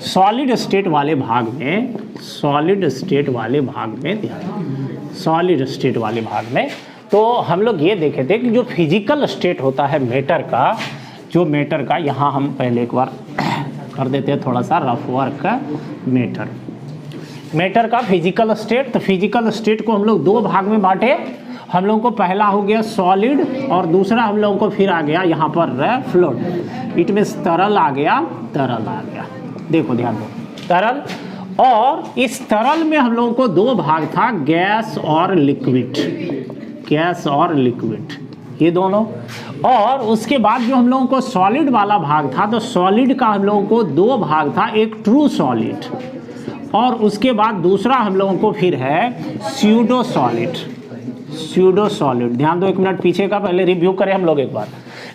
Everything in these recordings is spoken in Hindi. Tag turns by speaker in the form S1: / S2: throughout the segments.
S1: सॉलिड स्टेट वाले भाग में, सॉलिड स्टेट वाले भाग में ध्यान, सॉलिड स्टेट वाले भाग में तो हम लोग ये देखे थे कि जो फिजिकल स्टेट होता है मैटर का, जो मैटर का, यहाँ हम पहले एक बार कर देते हैं थोड़ा सा रफ वर्क, मैटर का फिजिकल स्टेट। तो फिजिकल स्टेट को हम लोग दो भाग में बांटे। हम लोगों को पहला हो गया सॉलिड और दूसरा हम लोगों को फिर आ गया यहाँ पर फ्लूइड। इट मीन्स तरल आ गया, तरल आ गया। देखो ध्यान दो, तरल, और इस तरल में हम लोगों को दो भाग था, गैस और लिक्विड, गैस और लिक्विड, ये दोनों। और उसके बाद जो हम लोगों को सॉलिड वाला भाग था, तो सॉलिड का हम लोगों को दो भाग था, एक ट्रू सॉलिड और उसके बाद दूसरा हम लोगों को फिर है स्यूडो सॉलिड, स्यूडो सॉलिड। ध्यान दो, एक मिनट पीछे का पहले रिव्यू करें हम लोग एक बार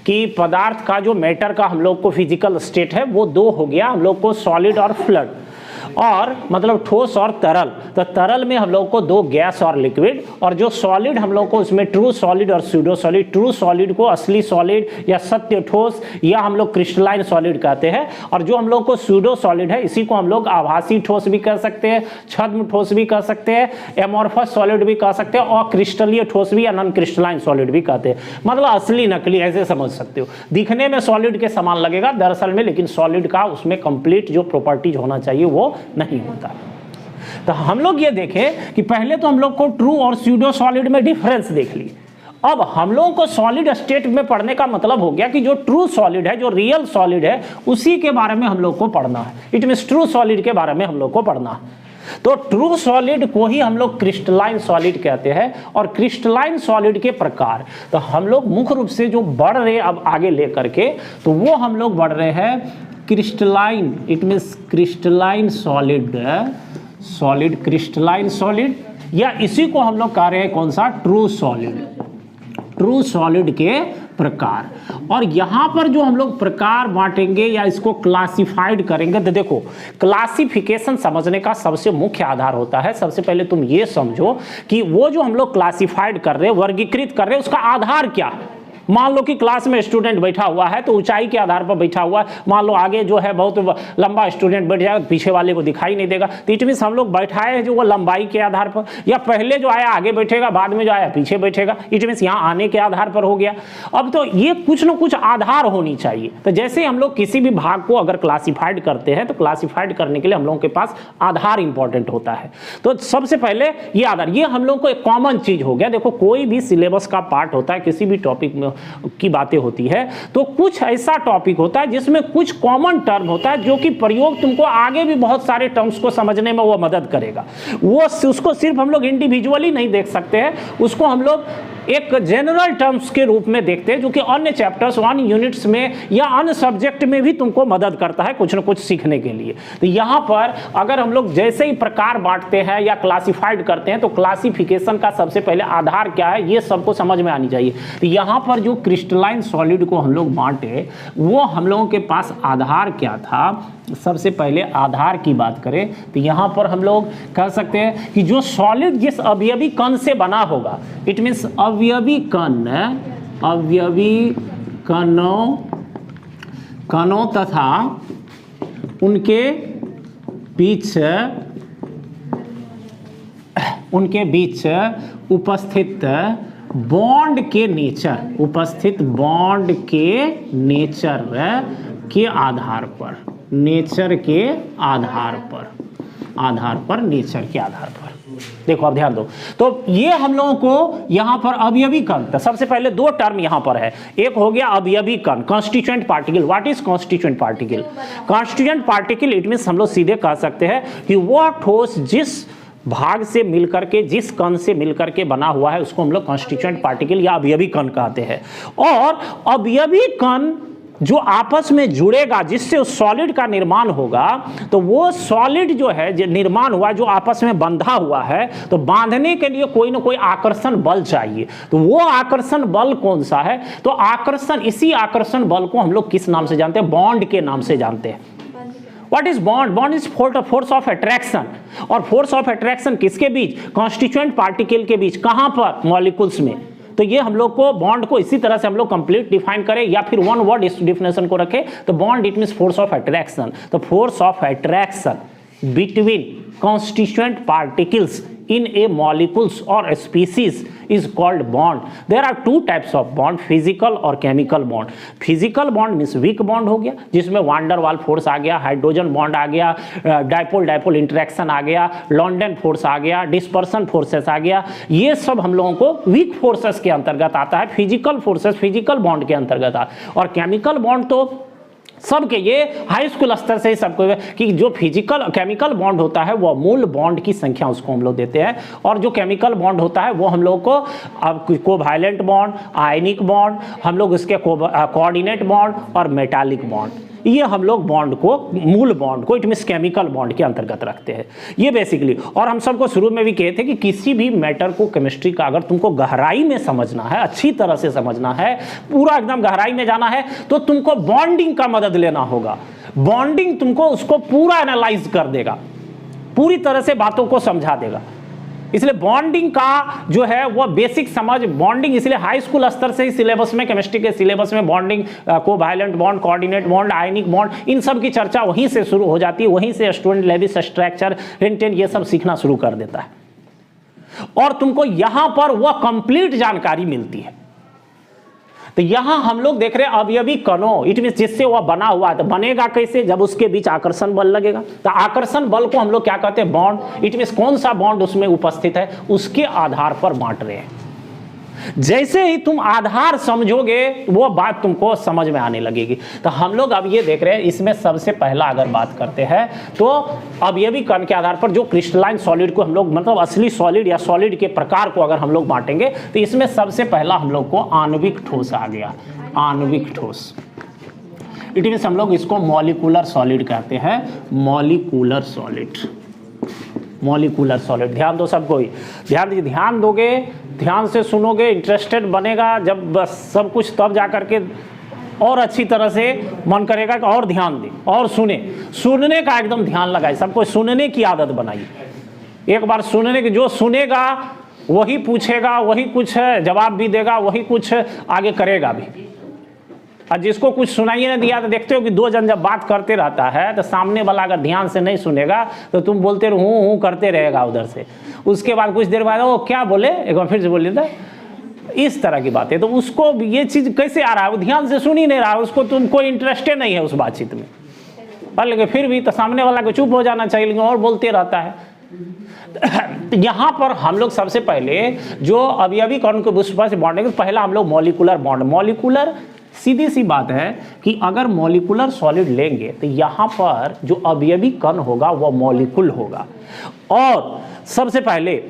S1: कि पदार्थ का जो मैटर का हम लोग को फिजिकल स्टेट है वो दो हो गया, हम लोग को सॉलिड और फ्लूइड, और मतलब ठोस और तरल। तो तरल में हम लोग को दो गैस और लिक्विड, और जो सॉलिड हम लोग को उसमें ट्रू सॉलिड और स्यूडो सॉलिड। ट्रू सॉलिड को असली सॉलिड या सत्य ठोस या हम लोग क्रिस्टलाइन सॉलिड कहते हैं, और जो हम लोग को स्यूडो सॉलिड है इसी को हम लोग आभासी ठोस भी कह सकते हैं, छद्म ठोस भी कह सकते हैं, एमॉर्फस सॉलिड भी कह सकते हैं, और क्रिस्टलीय ठोस भी या नॉन क्रिस्टलाइन सॉलिड भी कहते हैं। मतलब असली नकली ऐसे समझ सकते हो। दिखने में सॉलिड के समान लगेगा दरअसल में, लेकिन सॉलिड का उसमें कंप्लीट जो प्रॉपर्टीज होना चाहिए वो नहीं होता। तो हम लोग ये देखें कि पहले तो हम लोग को ट्रू और स्यूडो सॉलिड में डिफरेंस देख ली। अब हम लोगों को सॉलिड स्टेट में पढ़ने का मतलब हो गया कि जो ट्रू सॉलिड है, जो रियल सॉलिड है, उसी के बारे में हम लोग को पढ़ना है। इट मींस ट्रू सॉलिड के बारे में हम लोग को पढ़ना है। तो ट्रू सॉलिड को ही हम लोग क्रिस्टलाइन सॉलिड कहते हैं, और क्रिस्टलाइन सॉलिड के प्रकार तो हम लोग मुख्य रूप से जो बढ़ रहे अब आगे लेकर के, तो वो हम लोग बढ़ रहे हैं crystalline, it means crystalline solid, solid crystalline solid, या इसी को हम लोग कह रहे हैं कौन सा, ट्रू सॉलिड, ट्रू सॉलिड के प्रकार। और यहाँ पर जो हम लोग प्रकार बांटेंगे या इसको क्लासिफाइड करेंगे, तो देखो क्लासिफिकेशन समझने का सबसे मुख्य आधार होता है। सबसे पहले तुम ये समझो कि वो जो हम लोग क्लासिफाइड कर रहे हैं, वर्गीकृत कर रहे हैं, उसका आधार क्या है। मान लो कि क्लास में स्टूडेंट बैठा हुआ है तो ऊंचाई के आधार पर बैठा हुआ है। मान लो आगे जो है बहुत लंबा स्टूडेंट बैठ जाएगा, पीछे वाले को दिखाई नहीं देगा, तो इट मीन्स हम लोग बैठाए हैं जो वो लंबाई के आधार पर, या पहले जो आया आगे बैठेगा, बाद में जो आया पीछे बैठेगा, इट मीन्स यहाँ आने के आधार पर हो गया। अब तो ये कुछ ना कुछ आधार होनी चाहिए। तो जैसे हम लोग किसी भी भाग को अगर क्लासिफाइड करते हैं, तो क्लासिफाइड करने के लिए हम लोगों के पास आधार इंपॉर्टेंट होता है। तो सबसे पहले ये आधार, ये हम लोग को एक कॉमन चीज हो गया। देखो कोई भी सिलेबस का पार्ट होता है, किसी भी टॉपिक में की बातें होती है, तो कुछ ऐसा टॉपिक होता है जिसमें कुछ कॉमन टर्म होता है जो कि प्रयोग तुमको आगे भी बहुत सारे टर्म्स को समझने में वो मदद करेगा। वो उसको सिर्फ हम लोग इंडिविजुअली नहीं देख सकते हैं, उसको हम लोग एक जनरल टर्म्स के रूप में देखते हैं, जो कि अन्य चैप्टर्स, अन्य यूनिट्स में या अन्य सब्जेक्ट में भी तुमको मदद करता है कुछ न कुछ सीखने के लिए। तो यहाँ पर अगर हम लोग जैसे ही प्रकार बांटते हैं या क्लासिफाइड करते हैं, तो क्लासिफिकेशन का सबसे पहले आधार क्या है ये सबको समझ में आनी चाहिए। तो यहाँ पर जो क्रिस्टलाइन सॉलिड को हम लोग बांटे, वो हम लोगों के पास आधार क्या था। सबसे पहले आधार की बात करें तो यहाँ पर हम लोग कह सकते हैं कि जो सॉलिड जिस अवयवी कण से बना होगा, इट मीन्स अवयवी कण, अवयवी कणों तथा उनके बीच उपस्थित बॉन्ड के नेचर, उपस्थित बॉन्ड के नेचर के आधार पर, नेचर के आधार पर, नेचर के आधार पर। देखो अब ध्यान दो, तो ये हम लोगों को यहाँ पर अवयवी कण, तो सबसे पहले दो टर्म यहाँ पर है। एक हो गया अवयवी कण, constituent particle. What is constituent particle? Constituent particle it means हम लोग सीधे कह सकते हैं कि वो ठोस जिस भाग से मिलकर के, जिस कण से मिलकर के बना हुआ है, उसको हम लोग कॉन्स्टिट्यूएंट पार्टिकल या अवयवी कण कहते हैं। और अवयवी कण जो आपस में जुड़ेगा, जिससे उस सॉलिड का निर्माण होगा, तो वो सॉलिड जो है, जो निर्माण हुआ, जो आपस में बंधा हुआ है, तो बांधने के लिए कोई ना कोई आकर्षण बल चाहिए। तो वो आकर्षण बल कौन सा है? तो आकर्षण, इसी आकर्षण बल को हम लोग किस नाम से जानते हैं? बॉन्ड के नाम से जानते हैं। What is bond? Bond is force of attraction. और फोर्स ऑफ अट्रैक्शन किसके बीच? कॉन्स्टिट्यूएंट पार्टिकल के बीच। कहां पर? मॉलिक्यूल्स में। तो ये हम लोग को बॉन्ड को इसी तरह से हम लोग कंप्लीट डिफाइन करें या फिर वन वर्ड इस डिफिनेशन को रखें तो bond it means force of attraction. तो force of attraction between constituent particles in a molecules or a species is called bond. There are two types of bond, physical और chemical bond. Physical bond means weak bond हो गया जिसमें वांडर वाल फोर्स आ गया, हाइड्रोजन बॉन्ड आ गया, डाइपोल डाइपोल इंटरेक्शन आ गया, लॉन्डन फोर्स आ गया, डिस्पर्सन फोर्सेस आ गया। ये सब हम लोगों को वीक फोर्सेस के अंतर्गत आता है। फिजिकल फोर्सेस फिजिकल बॉन्ड के अंतर्गत आता है। और केमिकल बॉन्ड तो सबके ये हाई स्कूल स्तर से ही सबको कि जो फिजिकल केमिकल बॉन्ड होता है वो मूल बॉन्ड की संख्या उसको हम लोग देते हैं, और जो केमिकल बॉन्ड होता है वो हम लोग को अब कोवैलेंट बॉन्ड, आयनिक बॉन्ड, हम लोग उसके कोऑर्डिनेट बॉन्ड और मेटालिक बॉन्ड, ये हम लोग बॉन्ड को मूल बॉन्ड को इट मींस केमिकल बॉन्ड के अंतर्गत रखते हैं ये बेसिकली। और हम सबको शुरू में भी कहे थे कि किसी भी मैटर को केमिस्ट्री का अगर तुमको गहराई में समझना है, अच्छी तरह से समझना है, पूरा एकदम गहराई में जाना है तो तुमको बॉन्डिंग का मदद लेना होगा। बॉन्डिंग तुमको उसको पूरा एनालाइज कर देगा, पूरी तरह से बातों को समझा देगा। इसलिए बॉन्डिंग का जो है वो बेसिक समझ, बॉन्डिंग इसलिए हाई स्कूल स्तर से ही सिलेबस में, केमिस्ट्री के सिलेबस में bonding, covalent bond, coordinate bond, ionic bond, इन सब की चर्चा वहीं से शुरू हो जाती है। वहीं से स्टूडेंट लेविस स्ट्रक्चर, रेंटेन ये सब सीखना शुरू कर देता है और तुमको यहां पर वह कंप्लीट जानकारी मिलती है। तो यहां हम लोग देख रहे हैं अवयवी कणों, इट मींस जिससे वह बना हुआ है। तो बनेगा कैसे? जब उसके बीच आकर्षण बल लगेगा। तो आकर्षण बल को हम लोग क्या कहते हैं? बॉन्ड। इट मींस कौन सा बॉन्ड उसमें उपस्थित है उसके आधार पर बांट रहे हैं। जैसे ही तुम आधार समझोगे वो बात तुमको समझ में आने लगेगी। तो हम लोग अब ये देख रहे हैं, इसमें सबसे पहला अगर बात करते हैं तो अवयवी कण के आधार पर जो क्रिस्टलाइन सॉलिड को हम लोग मतलब असली सॉलिड या सॉलिड के प्रकार को अगर हम लोग बांटेंगे तो इसमें सबसे पहला हम लोग को आणविक ठोस आ गया। आणविक ठोस इट मीन्स हम लोग इसको मॉलिक्यूलर सॉलिड कहते हैं। Molecular solid, molecular solid. ध्यान दो सबको ही, ध्यान दोगे, ध्यान से सुनोगे, इंटरेस्टेड बनेगा जब बस सब कुछ, तब जा करके और अच्छी तरह से मन करेगा कि और ध्यान दे और सुनने का एकदम ध्यान लगाए। सबको सुनने की आदत बनाइए। एक बार सुनने की, जो सुनेगा वही पूछेगा, वही कुछ जवाब भी देगा, वही कुछ आगे करेगा भी। और जिसको कुछ सुनाई नहीं दिया तो देखते हो कि दो जन जब बात करते रहता है तो सामने वाला अगर ध्यान से नहीं सुनेगा तो तुम बोलते रहो हूँ करते रहेगा उधर से। उसके बाद कुछ देर बाद वो क्या बोले, एक बार फिर से बोलिए था, इस तरह की बातें। तो उसको ये चीज़ कैसे आ रहा है? वो ध्यान से सुन ही नहीं रहा है, उसको तुमको इंटरेस्ट नहीं है उस बातचीत में। पर लेकिन फिर भी तो सामने वाला को चुप हो जाना चाहिए, लेकिन और बोलते रहता है। यहाँ पर हम लोग सबसे पहले जो अवयवी कण को से बॉन्डिंग, पहला हम लोग मॉलिक्यूलर बॉन्ड। मॉलिक्यूलर सीधी सी बात है कि अगर मॉलिक्यूलर सॉलिड लेंगे तो यहाँ पर जो अवयवी कण होगा वह मॉलिक्यूल होगा। और सबसे पहले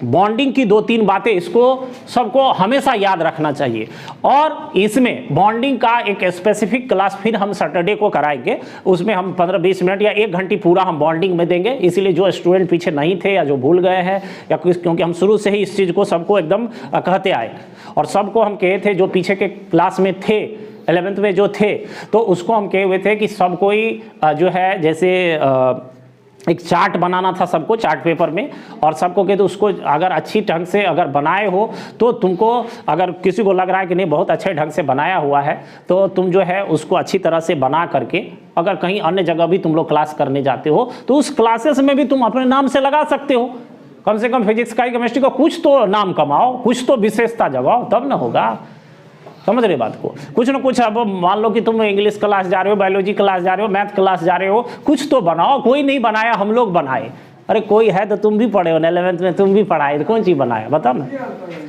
S1: बॉन्डिंग की दो तीन बातें इसको सबको हमेशा याद रखना चाहिए। और इसमें बॉन्डिंग का एक स्पेसिफिक क्लास फिर हम सैटरडे को कराएंगे, उसमें हम 15-20 मिनट या 1 घंटे पूरा हम बॉन्डिंग में देंगे। इसीलिए जो स्टूडेंट पीछे नहीं थे या जो भूल गए हैं या क्योंकि हम शुरू से ही इस चीज़ को सबको एकदम कहते आए और सबको हम कहे थे जो पीछे के क्लास में थे 11th में जो थे, तो उसको हम कहे हुए थे कि सब कोई जो है जैसे एक चार्ट बनाना था सबको, चार्ट पेपर में, और सबको कहते उसको अगर अच्छी ढंग से अगर बनाए हो तो तुमको, अगर किसी को लग रहा है कि नहीं बहुत अच्छे ढंग से बनाया हुआ है तो तुम जो है उसको अच्छी तरह से बना करके अगर कहीं अन्य जगह भी तुम लोग क्लास करने जाते हो तो उस क्लासेस में भी तुम अपने नाम से लगा सकते हो। कम से कम फिजिक्स का, केमिस्ट्री का कुछ तो नाम कमाओ, कुछ तो विशेषता जगाओ, तब ना होगा। समझ रहे बात को? कुछ ना कुछ, अब मान लो कि तुम इंग्लिश क्लास जा रहे हो, बायोलॉजी क्लास जा रहे हो, मैथ क्लास जा रहे हो, कुछ तो बनाओ। कोई नहीं बनाया, हम लोग बनाए। अरे कोई है तो तुम भी पढ़े हो ना 11th में, तुम भी पढ़ाए, तो कौन चीज़ बनाया बताओ ना?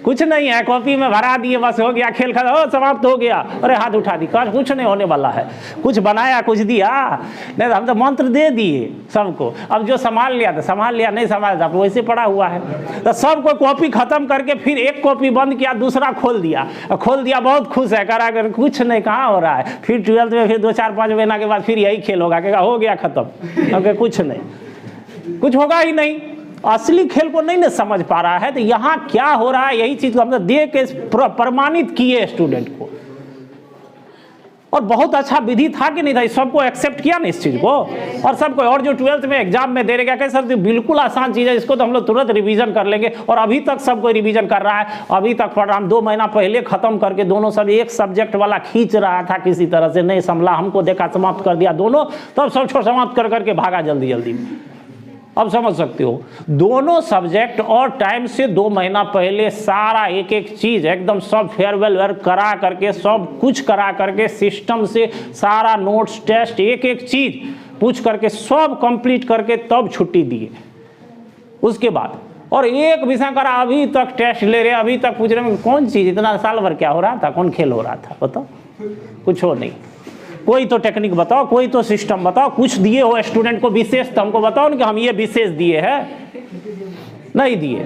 S1: कुछ नहीं है, कॉपी में भरा दिए बस, हो गया खेल खत्म, हो समाप्त हो गया। अरे हाथ उठा दी, कुछ नहीं होने वाला है। कुछ बनाया, कुछ दिया नहीं, हम तो मंत्र दे दिए सबको। अब जो संभाल लिया तो संभाल लिया, नहीं संभाल तो वैसे पड़ा हुआ है। तो सबको कॉपी खत्म करके फिर एक कॉपी बंद किया, दूसरा खोल दिया, बहुत खुश है, करा कर कुछ नहीं, कहाँ हो रहा है। फिर 12th में फिर 2-4-5 महीना के बाद फिर यही खेल होगा, कहेगा हो गया खत्म। अब कुछ नहीं, कुछ होगा ही नहीं। असली खेल को नहीं ना समझ पा रहा है। तो यहाँ क्या हो रहा है, यही चीज को हम दे के प्रमाणित किए स्टूडेंट को। और बहुत अच्छा विधि था कि नहीं था, सबको एक्सेप्ट किया ना इस चीज़ को, और सबको। और जो 12th में एग्जाम में दे रहे क्या सर बिल्कुल आसान चीज़ है, इसको तो हम लोग तुरंत रिवीजन कर लेंगे, और अभी तक सब कोई रिवीजन कर रहा है, अभी तक पढ़ रहा। हम 2 महीना पहले खत्म करके दोनों सब एक सब्जेक्ट वाला खींच रहा था किसी तरह से, नहीं संभला, हमको देखा समाप्त कर दिया दोनों, तब सब छोड़ समाप्त कर करके भागा जल्दी जल्दी। अब समझ सकते हो, दोनों सब्जेक्ट और टाइम से 2 महीना पहले सारा एक एक चीज एकदम सब फेयरवेल वर्क करा करके, सब कुछ करा करके, सिस्टम से सारा नोट्स टेस्ट एक एक चीज पूछ करके सब कंप्लीट करके तब छुट्टी दिए उसके बाद। और एक विषय करा, अभी तक टेस्ट ले रहे, अभी तक पूछ रहे कौन चीज, इतना साल भर क्या हो रहा था, कौन खेल हो रहा था, बताओ। कुछ हो नहीं, कोई तो टेक्निक बताओ, कोई तो सिस्टम बताओ, कुछ दिए हो स्टूडेंट को विशेष, तो हमको बताओ ना कि हम ये विशेष दिए हैं, नहीं दिए।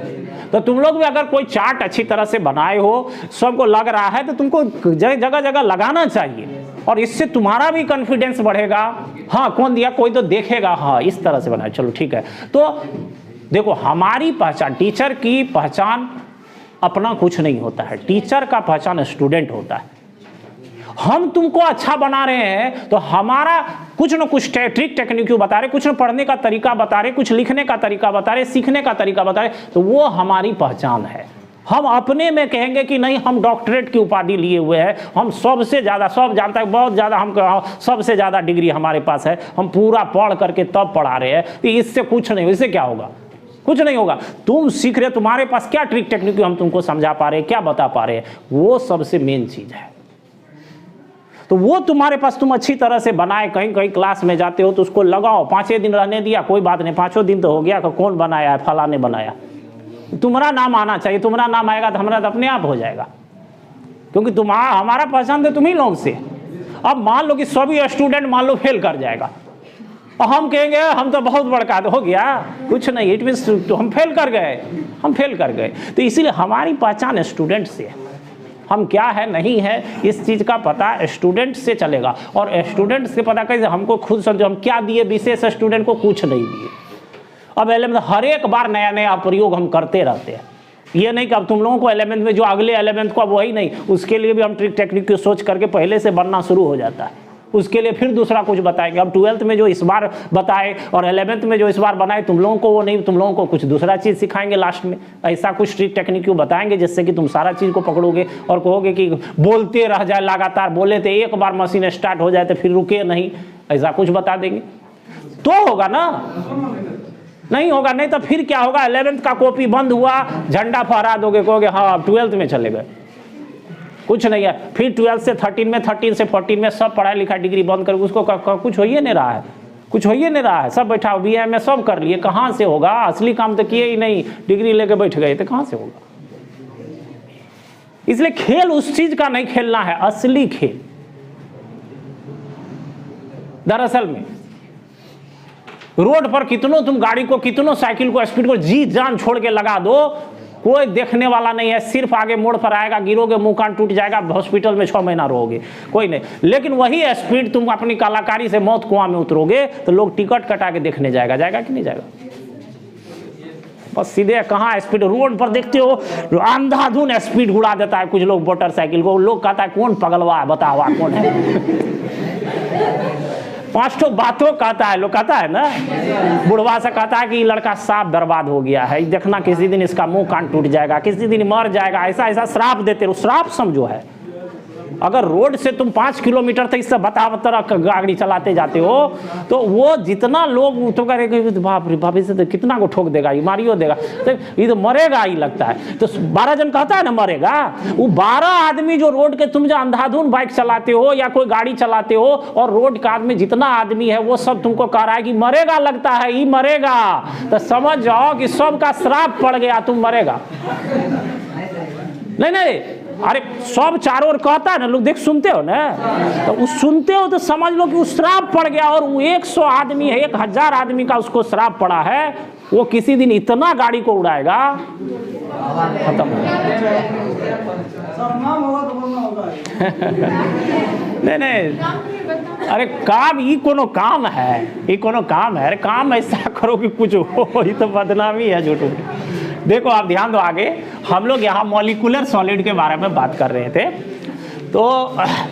S1: तो तुम लोग भी अगर कोई चार्ट अच्छी तरह से बनाए हो, सबको लग रहा है, तो तुमको जगह जगह लगाना चाहिए, और इससे तुम्हारा भी कॉन्फिडेंस बढ़ेगा। हाँ कौन दिया, कोई तो देखेगा, हाँ इस तरह से बनाए, चलो ठीक है। तो देखो हमारी पहचान, टीचर की पहचान अपना कुछ नहीं होता है, टीचर का पहचान स्टूडेंट होता है। हम तुमको अच्छा बना रहे हैं तो हमारा कुछ न कुछ ट्रिक टेक्निक बता रहे, कुछ न पढ़ने का तरीका बता रहे, कुछ लिखने का तरीका बता रहे, सीखने का तरीका बता रहे, तो वो हमारी पहचान है। हम अपने में कहेंगे कि नहीं हम डॉक्टरेट की उपाधि लिए हुए हैं, हम सबसे ज़्यादा, सब जानता है बहुत ज़्यादा, हम सबसे ज़्यादा डिग्री हमारे पास है, हम पूरा पढ़ करके तब पढ़ा रहे हैं, तो इससे कुछ नहीं, इससे क्या होगा, कुछ नहीं होगा। तुम सीख रहे, तुम्हारे पास क्या ट्रिक टेक्निक हम तुमको समझा पा रहे हैं, क्या बता पा रहे हैं, वो सबसे मेन चीज़ है। तो वो तुम्हारे पास तुम अच्छी तरह से बनाए, कहीं कहीं क्लास में जाते हो तो उसको लगाओ, 5 दिन रहने दिया कोई बात नहीं, 5 दिन तो हो गया, कौन बनाया है, फला ने बनाया, तुम्हारा नाम आना चाहिए, तुम्हारा नाम आएगा तो हमारा तो अपने आप हो जाएगा, क्योंकि तुम्हारा हमारा पहचान तो तुम ही लोग से। अब मान लो कि सभी स्टूडेंट मान लो फेल कर जाएगा, और हम कहेंगे हम तो बहुत बड़का हो गया, कुछ नहीं, इट मीन्स तो हम फेल कर गए, हम फेल कर गए। तो इसीलिए हमारी पहचान स्टूडेंट से है, हम क्या है नहीं है इस चीज़ का पता स्टूडेंट से चलेगा। और स्टूडेंट से पता कैसे, हमको खुद समझो हम क्या दिए विशेष, स्टूडेंट को कुछ नहीं दिए। अब 11th हर एक बार नया नया प्रयोग हम करते रहते हैं, ये नहीं कि अब तुम लोगों को 11th में जो अगले 11th को अब वही नहीं, उसके लिए भी हम ट्रिक टेक्निक की सोच करके पहले से बनना शुरू हो जाता है, उसके लिए फिर दूसरा कुछ बताएंगे। अब 12th में जो इस बार बताए और 11th में जो इस बार बनाए, तुम लोगों को वो नहीं, तुम लोगों को कुछ दूसरा चीज़ सिखाएंगे लास्ट में, ऐसा कुछ ट्रिक टेक्निक बताएंगे जिससे कि तुम सारा चीज़ को पकड़ोगे और कहोगे कि बोलते रह जाए, लगातार बोले थे, एक बार मशीन स्टार्ट हो जाए तो फिर रुके नहीं, ऐसा कुछ बता देंगे तो होगा ना, नहीं होगा। नहीं तो फिर क्या होगा, 11th का कॉपी बंद हुआ, झंडा फहरा दोगे, कहोगे हाँ अब 12th में चले गए, कुछ नहीं है। फिर 12th से 13 में, 13 से 14 में सब पढ़ाई लिखा डिग्री बंद कर, उसको कुछ हो ही नहीं रहा है, कुछ हो ही नहीं रहा है, सब बैठा BA में सब कर लिए, कहाँ से होगा, असली काम तो किए ही नहीं, डिग्री लेके बैठ गए तो कहाँ से होगा। इसलिए खेल उस चीज का नहीं खेलना है, असली खेल दरअसल में रोड पर कितनों तुम गाड़ी को, कितनों साइकिल को, स्पीड को जी जान छोड़ के लगा दो, कोई देखने वाला नहीं है, सिर्फ आगे मोड़ पर आएगा, गिरोगे, मुंह कान टूट जाएगा, हॉस्पिटल में 6 महीना रहोगे, कोई नहीं। लेकिन वही स्पीड तुम अपनी कलाकारी से मौत कुआं में उतरोगे तो लोग टिकट कटा के देखने जाएगा, जाएगा कि नहीं जाएगा। बस सीधे कहाँ स्पीड, रोड पर देखते हो अंधाधुन स्पीड उड़ा देता है कुछ लोग मोटरसाइकिल को, लोग कहता है कौन पगलवा है, बताओ कौन है। 5 बातों कहता है, लोग कहता है ना, बुढ़वा से कहता है कि लड़का साफ बर्बाद हो गया है, देखना किसी दिन इसका मुंह कान टूट जाएगा, किसी दिन मर जाएगा, ऐसा ऐसा श्राप देते रहो। श्राप समझो है, अगर रोड से तुम 5 किलोमीटर तक इससे बता गाड़ी चलाते जाते हो तो वो जितना लोग तो करेंगे, बाप रे बाप, इसे तो कितना को ठोक देगा, ये मारियो देगा, तो ये तो मरेगा ही लगता है। तो 12 जन कहता है ना मरेगा, वो 12 आदमी जो रोड के, तुम जो अंधाधुन बाइक चलाते हो या कोई गाड़ी चलाते हो और रोड का आदमी जितना आदमी है वो सब तुमको कह रहा है कि मरेगा, लगता है ये मरेगा, तो समझ जाओ कि सबका श्राप पड़ गया, तुम मरेगा। नहीं, अरे सब चारों ओर कहता है ना, लोग देख सुनते हो ना, तो उस सुनते हो तो समझ लो कि उस श्राप पड़ गया, और वो 100 आदमी है, 1000 आदमी का उसको श्राप पड़ा है, वो किसी दिन इतना गाड़ी को उड़ाएगा, खत्म हो नहीं, अरे काम ये कोनो काम है, ये कोनो काम है, अरे काम ऐसा करो कि कुछ हो, ये तो बदनामी है झूठ। देखो आप ध्यान दो, आगे हम लोग यहाँ मॉलिक्यूलर सॉलिड के बारे में बात कर रहे थे, तो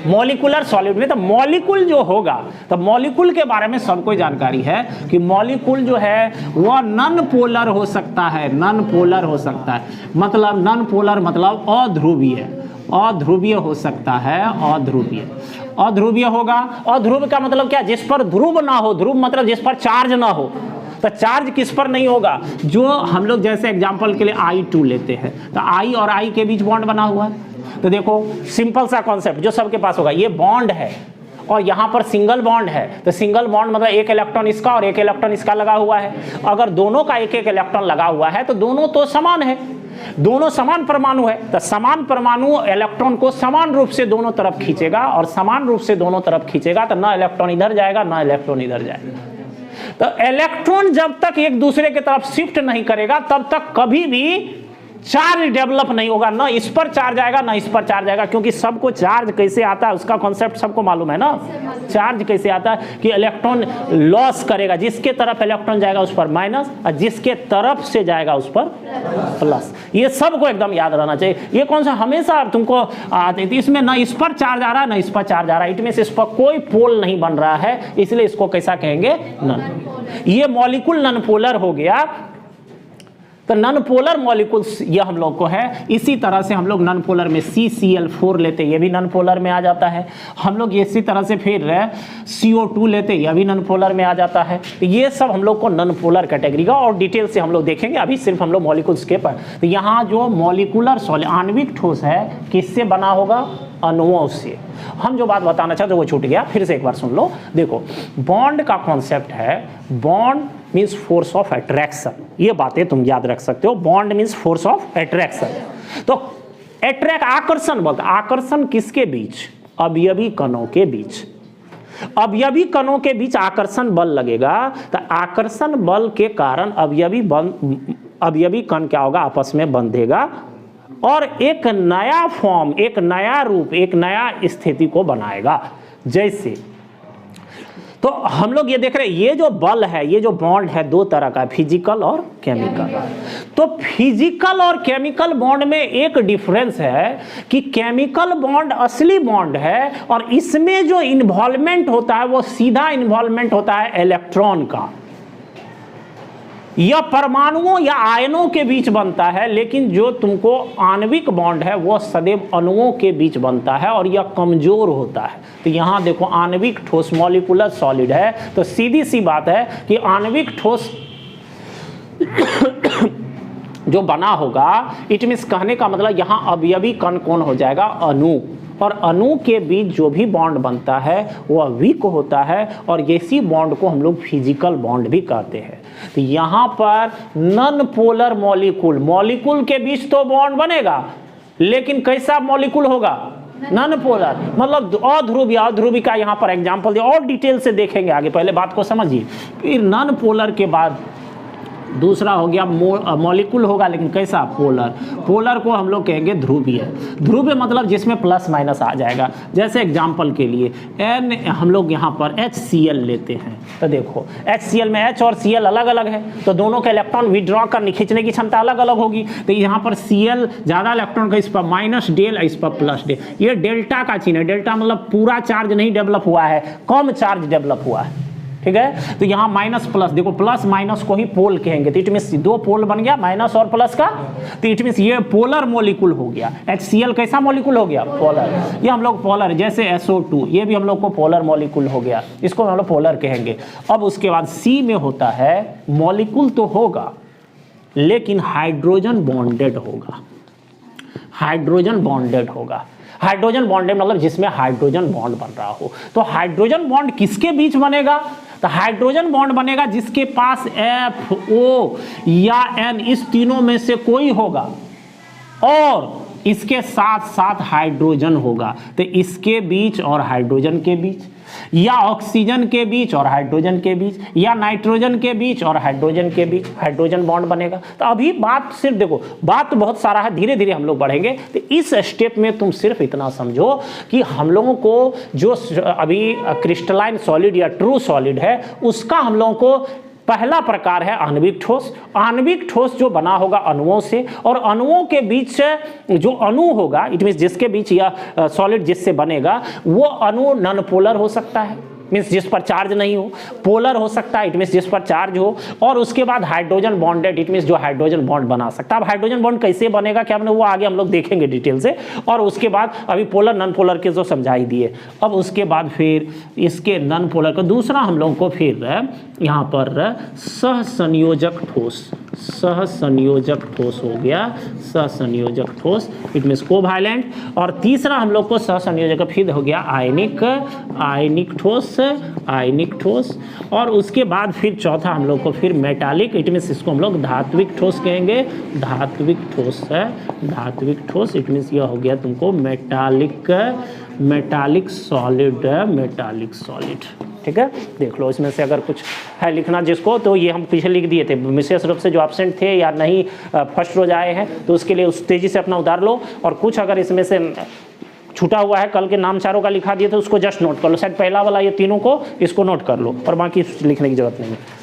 S1: मॉलिकुलर सॉलिड में तो मॉलिक्यूल जो होगा, तो मॉलिक्यूल के बारे में सबको जानकारी है कि मॉलिक्यूल जो है वह नॉन पोलर हो सकता है, नॉन पोलर हो सकता है, मतलब नॉन पोलर मतलब अध्रुवीय, अध्रुवीय हो सकता है, अध्रुवीय, अध्रुवीय होगा। अध्रुव का मतलब क्या, जिस पर ध्रुव ना हो, ध्रुव मतलब जिस पर चार्ज ना हो। तो चार्ज किस पर नहीं होगा, जो हम लोग जैसे एग्जांपल के लिए I2 लेते हैं, तो I और I के बीच बॉन्ड बना हुआ है। तो देखो सिंपल सा कॉन्सेप्ट जो सबके पास होगा, ये बॉन्ड है और यहाँ पर सिंगल बॉन्ड है, तो सिंगल बॉन्ड मतलब एक इलेक्ट्रॉन इसका और एक इलेक्ट्रॉन इसका लगा हुआ है। अगर दोनों का एक एक इलेक्ट्रॉन लगा हुआ है तो दोनों तो समान है, दोनों समान परमाणु है। तो समान परमाणु इलेक्ट्रॉन को समान रूप से दोनों तरफ खींचेगा, और समान रूप से दोनों तरफ खींचेगा तो ना इलेक्ट्रॉन इधर जाएगा ना इलेक्ट्रॉन इधर जाएगा। तो इलेक्ट्रॉन जब तक एक दूसरे की तरफ शिफ्ट नहीं करेगा तब तक कभी भी चार्ज डेवलप नहीं होगा, ना इस पर चार्ज आएगा ना इस पर चार्ज आएगा, क्योंकि सबको चार्ज कैसे आता है उसका कॉन्सेप्ट सबको मालूम है ना। चार्ज कैसे आता है कि इलेक्ट्रॉन लॉस करेगा, जिसके तरफ इलेक्ट्रॉन जाएगा उस पर माइनस और जिसके तरफ से जाएगा उस पर प्लस। ये सबको एकदम याद रहना चाहिए। ये कौन सा हमेशा तुमको इसमें ना इस पर चार्ज आ रहा है ना इस पर चार्ज आ रहा है, इट मींस इस पर कोई पोल नहीं बन रहा है, इसलिए इसको कैसा कहेंगे, नॉन। ये मॉलिक्यूल नॉन पोलर हो गया। तो नॉन पोलर मॉलिक्यूल्स ये हम लोग को है। इसी तरह से हम लोग नॉन पोलर में CCl4 लेते, ये भी नॉन पोलर में आ जाता है। हम लोग इसी तरह से फिर CO2 लेते, यह भी नॉन पोलर में आ जाता है। तो ये सब हम लोग को नॉन पोलर कैटेगरी का और डिटेल से हम लोग देखेंगे, अभी सिर्फ हम लोग मॉलिक्यूल्स के पर। तो यहाँ जो मॉलिकुलर सॉलिड आणविक ठोस है किससे बना होगा, अणुओं से। हम जो बात बताना चाहते वो छूट गया, फिर से एक बार सुन लो। देखो बॉन्ड का कॉन्सेप्ट है, bond means force of attraction, ये बातें तुम याद रख सकते हो। Bond means force of attraction. तो अट्रैक्ट आकर्षण बोलते, आकर्षण किसके बीच, अवयवी कणों के बीच। अवयवी कणों के बीच आकर्षण बल लगेगा, तो आकर्षण बल के कारण अवयवी कण क्या होगा, आपस में बंधेगा और एक नया फॉर्म, एक नया रूप, एक नया स्थिति को बनाएगा। जैसे तो हम लोग ये देख रहे हैं, ये जो बल है, ये जो बॉन्ड है दो तरह का, फिजिकल और केमिकल। तो फिजिकल और केमिकल बॉन्ड में एक डिफरेंस है कि केमिकल बॉन्ड असली बॉन्ड है और इसमें जो इन्वॉल्वमेंट होता है वो सीधा इन्वॉल्वमेंट होता है इलेक्ट्रॉन का, यह परमाणुओं या आयनों के बीच बनता है। लेकिन जो तुमको आणविक बॉन्ड है वो सदैव अणुओं के बीच बनता है और यह कमजोर होता है। तो यहाँ देखो आणविक ठोस मॉलिकुलर सॉलिड है, तो सीधी सी बात है कि आणविक ठोस जो बना होगा, इट मीन्स कहने का मतलब यहाँ अवयवी कण कौन हो जाएगा, अणु। और अणु के बीच जो भी बॉन्ड बनता है वह वीक होता है और इसी बॉन्ड को हम लोग फिजिकल बॉन्ड भी कहते हैं। तो यहाँ पर नॉन पोलर मॉलिक्यूल, मॉलिक्यूल के बीच तो बॉन्ड बनेगा लेकिन कैसा मॉलिक्यूल होगा, नॉन पोलर, मतलब अध्रुवीय। अध्रुवीय का यहाँ पर एग्जांपल दिया और डिटेल से देखेंगे आगे, पहले बात को समझिए। फिर नॉन पोलर के बाद दूसरा हो गया मॉलिक्यूल होगा लेकिन कैसा, पोलर। पोलर को हम लोग कहेंगे ध्रुवीय। ध्रुवीय मतलब जिसमें प्लस माइनस आ जाएगा। जैसे एग्जांपल के लिए N हम लोग यहाँ पर HCl लेते हैं, तो देखो HCl में H और Cl अलग अलग है, तो दोनों के इलेक्ट्रॉन विड्रॉ करने खींचने की क्षमता अलग अलग होगी। तो यहाँ पर Cl ज़्यादा इलेक्ट्रॉन का, इस पर माइनस डेल, इस पर प्लस डेल। ये डेल्टा का चिन्ह है। डेल्टा मतलब पूरा चार्ज नहीं डेवलप हुआ है, कम चार्ज डेवलप हुआ है, ठीक है। तो यहाँ माइनस प्लस, देखो प्लस माइनस को ही पोल कहेंगे। तो इट मीन्स दो पोल बन गया, माइनस और प्लस का। तो इट मीन्स ये पोलर मॉलिक्यूल हो गया। HCl कैसा मॉलिक्यूल हो गया, पोलर। ये हम लोग पोलर, जैसे SO2 ये भी हम लोग को पोलर मॉलिक्यूल हो गया, इसको हम लोग पोलर कहेंगे। अब उसके बाद C में होता है मॉलिक्यूल तो होगा लेकिन हाइड्रोजन बॉन्डेड होगा। हाइड्रोजन बॉन्डेड होगा। हाइड्रोजन बॉन्डेड मतलब जिसमें हाइड्रोजन बॉन्ड बन रहा हो। तो हाइड्रोजन बॉन्ड किसके बीच बनेगा, तो हाइड्रोजन बॉन्ड बनेगा जिसके पास F, O या N इस तीनों में से कोई होगा और इसके साथ साथ हाइड्रोजन होगा। तो इसके बीच और हाइड्रोजन के बीच, या ऑक्सीजन के बीच और हाइड्रोजन के बीच, या नाइट्रोजन के बीच और हाइड्रोजन के बीच हाइड्रोजन बॉन्ड बनेगा। तो अभी बात सिर्फ देखो, बात बहुत सारा है, धीरे धीरे हम लोग बढ़ेंगे। तो इस स्टेप में तुम सिर्फ इतना समझो कि हम लोगों को जो अभी क्रिस्टलाइन सॉलिड या ट्रू सॉलिड है उसका हम लोगों को पहला प्रकार है आणविक ठोस। आणविक ठोस जो बना होगा अणुओं से, और अणुओं के बीच जो अणु होगा, इट मीन्स जिसके बीच यह सॉलिड जिससे बनेगा वो अणु नॉन पोलर हो सकता है, मीन्स जिस पर चार्ज नहीं हो। पोलर हो सकता है, इट मीन्स जिस पर चार्ज हो। और उसके बाद हाइड्रोजन बॉन्डेड, इट मीन्स जो हाइड्रोजन बॉन्ड बना सकता है। अब हाइड्रोजन बॉन्ड कैसे बनेगा क्या, वो आगे हम लोग देखेंगे डिटेल से। और उसके बाद अभी पोलर नॉन पोलर के जो समझाई दिए, अब उसके बाद फिर इसके नॉन पोलर का दूसरा हम लोगों को फिर यहाँ पर सहसंयोजक ठोस, सहसंयोजक ठोस हो गया, सहसंयोजक ठोस, इट मीन्स कोवैलेंट। और तीसरा हम लोग को सहसंयोजक फिर हो गया आयनिक, आयनिक ठोस, आयनिक ठोस। और उसके बाद फिर चौथा हम लोग को फिर मेटालिक, इट मीन्स इसको हम लोग धात्विक ठोस कहेंगे, धात्विक ठोस है, धात्विक ठोस, इट मीन्स यह हो गया तुमको metallic, metallic solid, metallic solid. ठीक है, देख लो इसमें से अगर कुछ है लिखना जिसको, तो ये हम पीछे लिख दिए थे, विशेष रूप से जो एब्सेंट थे या नहीं फर्स्ट रोज आए हैं, तो उसके लिए उस तेजी से अपना उतार लो। और कुछ अगर इसमें से छूटा हुआ है, कल के नाम चारों का लिखा दिए तो उसको जस्ट नोट कर लो, शायद पहला वाला ये तीनों को इसको नोट कर लो, और बाकी लिखने की जरूरत नहीं है।